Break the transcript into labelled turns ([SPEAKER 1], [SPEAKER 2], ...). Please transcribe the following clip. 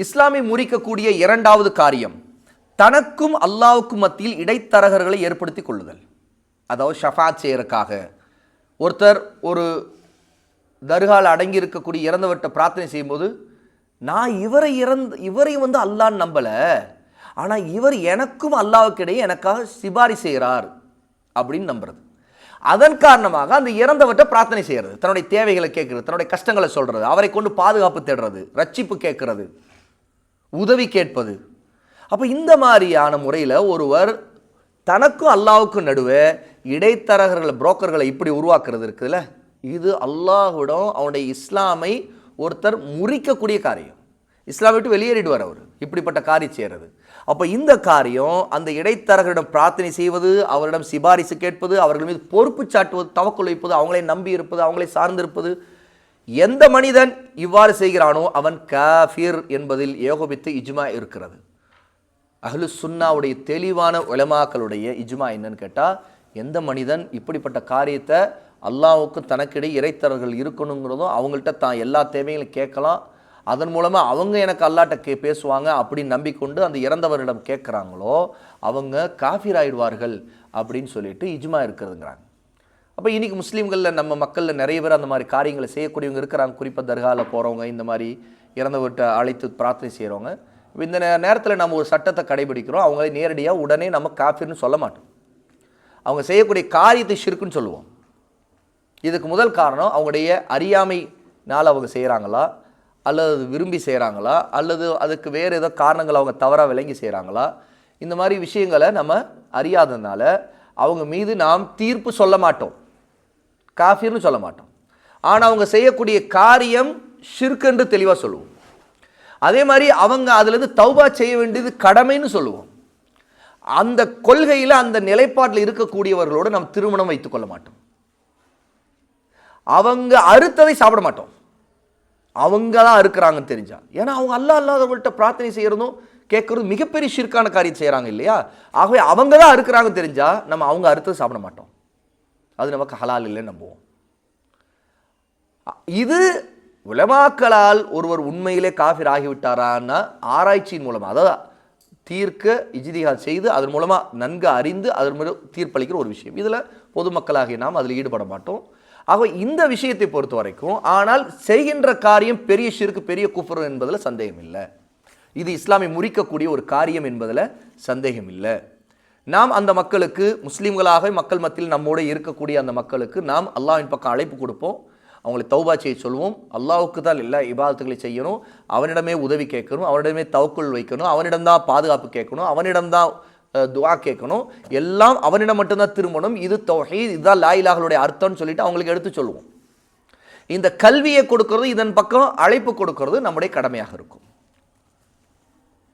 [SPEAKER 1] இஸ்லாமை முறிக்கக்கூடிய இரண்டாவது காரியம் தனக்கும் அல்லாஹ்வுக்கும் மத்தியில் இடைத்தரகர்களை ஏற்படுத்தி கொள்ளுதல். அதாவது ஷஃபாத் செய்யறதுக்காக ஒருத்தர் ஒரு தர்கால அடங்கி இருக்கக்கூடிய இறந்தவர்கிட்ட பிரார்த்தனை செய்யும்போது, நான் இவரை வந்து அல்லாஹ்ன்னு நம்பலை, ஆனால் இவர் எனக்கும் அல்லாஹ்வுக்கு இடையே எனக்காக சிபாரிசு செய்கிறார் அப்படின்னு நம்புறது. அதன் காரணமாக அந்த இறந்தவர்கிட்ட பிரார்த்தனை செய்கிறது, தன்னுடைய தேவைகளை கேட்கறது, தன்னுடைய கஷ்டங்களை சொல்றது, அவரை கொண்டு பாதுகாப்பு தேடுறது, ரட்சிப்பு கேட்கறது, உதவி கேட்பது. அப்போ இந்த மாதிரியான முறையில் ஒருவர் தனக்கும் அல்லாஹ்வுக்கும் நடுவே இடைத்தரகர்கள் புரோக்கர்களை இப்படி உருவாக்குறது இருக்குதுல்ல, இது அல்லாஹ்விடம் அவனுடைய இஸ்லாமை ஒருத்தர் முறிக்கக்கூடிய காரியம். இஸ்லாமை விட்டு வெளியேறிடுவார் அவர் இப்படிப்பட்ட காரியம் செய்கிறது. அப்போ இந்த காரியம் அந்த இடைத்தரகரிடம் பிரார்த்தனை செய்வது, அவரிடம் சிபாரிசு கேட்பது, அவர்கள் மீது பொறுப்பு சாட்டுவது, தவக்குள் வைப்பது, அவங்களை நம்பி இருப்பது, அவங்களை சார்ந்திருப்பது, எந்த மனிதன் இவ்வாறு செய்கிறானோ அவன் காஃபிர் என்பதில் ஏகோபித்து இஜ்மா இருக்கிறது. அஹ்லு சுன்னாவுடைய தெளிவான உலமாக்களுடைய இஜ்மா என்னன்னு கேட்டால், எந்த மனிதன் இப்படிப்பட்ட காரியத்தை அல்லாஹ்வுக்கு தனக்கிடையே இறைத்தரர்கள் இருக்கணுங்கிறதும் அவங்கள்ட்ட தான் எல்லா தேவைகளையும் கேட்கலாம், அதன் மூலமாக அவங்க எனக்கு அல்லாட்ட பேசுவாங்க அப்படின்னு நம்பிக்கொண்டு அந்த இறந்தவரிடம் கேட்குறாங்களோ அவங்க காஃபிர் ஆயிடுவார்கள் அப்படின்னு சொல்லிட்டு இஜ்மா இருக்கிறதுங்கிறாங்க. அப்போ இன்றைக்கி முஸ்லீம்களில் நம்ம மக்களில் நிறைய பேர் அந்த மாதிரி காரியங்களை செய்யக்கூடியவங்க இருக்கிறாங்க. குறிப்பாக தர்காவில் போகிறவங்க, இந்த மாதிரி இறந்தவர்கிட்ட அழைத்து பிரார்த்தனை செய்கிறவங்க. இந்த நேரத்தில் நம்ம ஒரு சட்டத்தை கடைபிடிக்கிறோம், அவங்களை நேரடியாக உடனே நம்ம காஃபிர்னு சொல்ல மாட்டோம். அவங்க செய்யக்கூடிய காரியத்தை ஷிர்க்குன்னு சொல்லுவோம். இதுக்கு முதல் காரணம் அவங்களுடைய அறியாமைனால் அவங்க செய்கிறாங்களா, அல்லது விரும்பி செய்கிறாங்களா, அல்லது அதுக்கு வேறு ஏதோ காரணங்கள் அவங்க தவறாக விளங்கி செய்கிறாங்களா. இந்த மாதிரி விஷயங்களை நம்ம அறியாததுனால அவங்க மீது நாம் தீர்ப்பு சொல்ல மாட்டோம், காஃபிர்னு சொல்ல மாட்டோம். ஆனால் அவங்க செய்யக்கூடிய காரியம் ஷிர்க் என்று தெளிவாக சொல்லுவோம். அதே மாதிரி அவங்க அதுலேருந்து தௌபா செய்ய வேண்டியது கடமைன்னு சொல்லுவோம். அந்த கொள்கையில் அந்த நிலைப்பாட்டில் இருக்கக்கூடியவர்களோடு நாம் திருமணம் வைத்துக் கொள்ள மாட்டோம். அவங்க அறுத்ததை சாப்பிட மாட்டோம், அவங்க தான் அறுக்கிறாங்கன்னு தெரிஞ்சா. ஏன்னா அவங்க அல்லாஹ் அல்லாதவர்கள்ட்ட பிரார்த்தனை செய்யறதும் கேட்கறதும் மிகப்பெரிய ஷிர்கான காரியம் செய்கிறாங்க இல்லையா. ஆகவே அவங்க தான் அறுக்கிறாங்க தெரிஞ்சா நம்ம அவங்க அறுத்தது சாப்பிட மாட்டோம், அது நமக்கு ஹலால் இல்லைன்னு நம்புவோம். இது உலமாக்களால் ஒருவர் உண்மையிலே காஃபிர் ஆகிவிட்டாரான்னா ஆராய்ச்சியின் மூலமாக, அதாவது தீர்க்க இஜ்திஹாத் செய்து அதன் மூலமாக நன்கு அறிந்து அதன் மூலம் தீர்ப்பளிக்கிற ஒரு விஷயம். இதில் பொதுமக்களாகிய நாம் அதில் ஈடுபட மாட்டோம். ஆக இந்த விஷயத்தை பொறுத்த வரைக்கும் ஆனால் செய்கின்ற காரியம் பெரிய ஷிர்க், பெரிய குஃப்ர் என்பதில் சந்தேகம் இல்லை. இது இஸ்லாமை முறிக்கக்கூடிய ஒரு காரியம் என்பதில் சந்தேகம் இல்லை. நாம் அந்த மக்களுக்கு, முஸ்லீம்களாக மக்கள் மத்தியில் நம்மோடு இருக்கக்கூடிய அந்த மக்களுக்கு நாம் அல்லாஹ்வின் பக்கம் அழைப்பு கொடுப்போம், அவங்களை தௌபா செய்ய சொல்லுவோம். அல்லாஹ்வுக்கு தான் எல்லா இபாதத்துகளை செய்யணும், அவனிடமே உதவி கேட்கணும், அவனிடமே தவக்குள் வைக்கணும், அவனிடம்தான் பாதுகாப்பு கேட்கணும், அவனிடம்தான் துஆ கேட்கணும், எல்லாம் அவனிடம் மட்டும்தான் திரும்பணும். இது தௌஹீத், இதுதான் லா இலாஹ்வுடைய அர்த்தம்னு சொல்லிட்டு அவங்களுக்கு எடுத்து சொல்லுவோம். இந்த கல்வியை கொடுக்கறது, இதன் பக்கம் அழைப்பு கொடுக்கறது நம்முடைய கடமையாக இருக்கும்.